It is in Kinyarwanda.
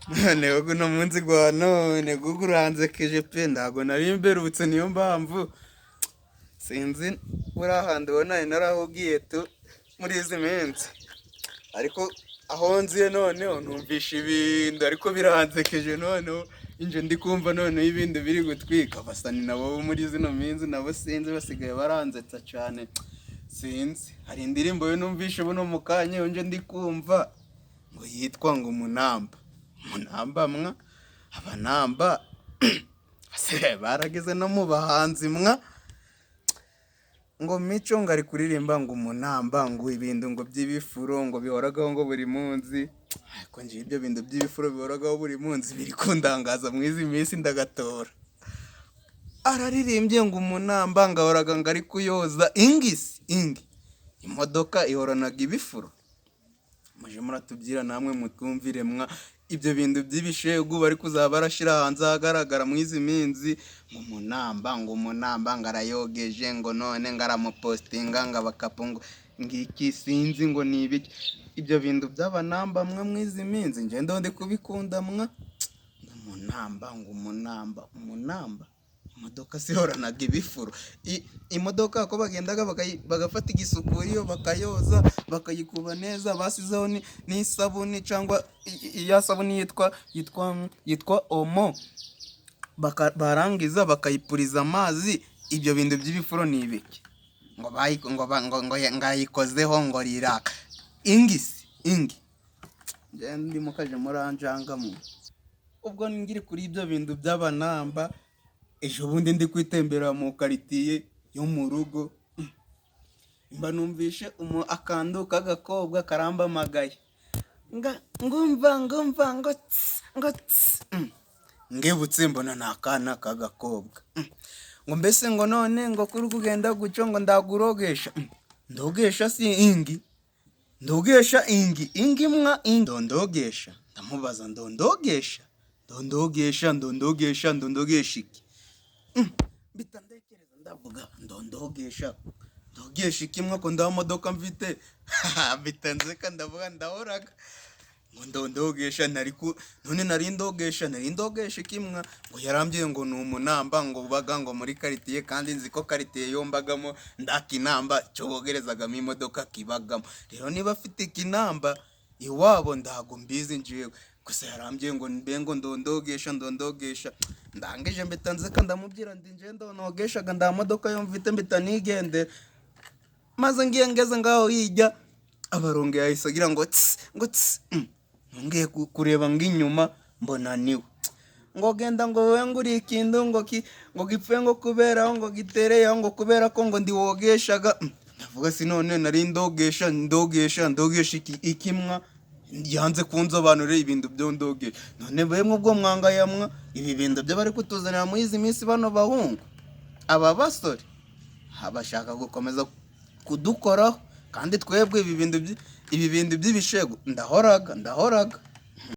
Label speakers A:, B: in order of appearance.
A: noneho guno munsi gwa none guguranzekeje pe ntago nari mberutse, niyo mpamvu sinzi buriya hantu ubona narahubwiye tu muri izi minsi, ariko aho nziye noneho numvisha ibintu ariko biranzekeje, noneho inje ndi kumva noneho ibindi biri gutwika. Abasani nabo muri zino minsi nabo sinzi basigaye baranzetsa cyane, sinzi hari indirimbo yo numvishe buno mu kanya nje ndi kumva ngo yitwa ngo Umunamba. Umunamba mwa abanamba barageze no mu bahanzi mwa ngo Mico ngo ari kuririmba ngo Umunamba ngo ibintu ngo by'ibifuro ngo bihoragaho ngo buri munsi, ariko nje ibyo bintu by'ibifuro bihoragaho buri munsi biri kundangaza mu izi minsi ndagatora. Araririmbye ngo Umunamba ngahoraga ngo ari kuyoza ingi imodoka ihoranaga ibifuro. Muje muratubwira namwe mutwumvire mwa ibyo bintu by'ibishegu bari kuzaba barashira hanze ahagaragara mu izi minsi ngo Umunamba ngarayogeje ngo none ngaramupostinga ngo abakapungu ngiki sinzi ngo nibiki ibyo bintu by'abanamba mwe mu izi minsi nje ndi kubikunda mwa Umunamba imodoka sihoranaga ibifuro. Imodoka ko bagendaga bagafata igisukuri yo bakayoza bakayikuba neza, basizeho n'isabuni cyangwa ya sabuni yitwa omo, barangiza bakayipuriza amazi. Ibyo bintu by'ibifuro ni ibiki ngo ngayikozeho ngo riraka ingi ndi mukaje muranjangamo. Ubwo ngiri kuri ibyo bintu by'abanamba, ejo bundi ndi kwitembera mu karitiye yo mu rugo, mba numvishe akantu k'agakobwa karambamagaye ngumva ngo ngebutse mbona ni akana k'agakobwa ngo mbese ngo none ngo kuri kugenda gucyo ngo ndagurogesha. Ndogesha si ingi, ndogesha ingi mwa ndondogesha. Ndamubaza ndondogesha iki? Mbita ndekereza ndavuga ndondogesha iki mwa ko nda modoka mfite mbita nzeka ndavuga ndahoraga ngo ndondogesha nari ndogesha iki mwa ngo yarambye ngo ni Umunamba ngo ubaga ngo muri karitiye, kandi nzi ko karitiye yombagamo ndakinamba cyo bogerezagamo imodoka kibagamo. Rero niba afite ikinamba iwabo ndago mbizi njewe, gusa yarambye ngo mbengo ndondogesha ndangije mbita nzeka ndamubwira ndi nje ndonogeshaga nda modoka yo mfite mbita nigende. Maze ngiye ngeze ngaho yijya abaronge yahisagira ngo ngiye kureba ng'inyuma mbona niwe ngo genda ngo wewe nguri ikintu ngo gipfe ngo kubera ngo gitereye ngo kubera ko ngo ndiwogeshaga. Ndavuga si none nari ndogesha ikimwa yanze kunzobanurira ibintu byo ndogesha. None bemwe ubwo mwanga yamwa ibi bintu byo bari kutuzanira mu izi minsi bano bahungu aba basore abashaka gukomeza kudukoraho, kandi twebwe ibi bintu by'ibishego ndahoraga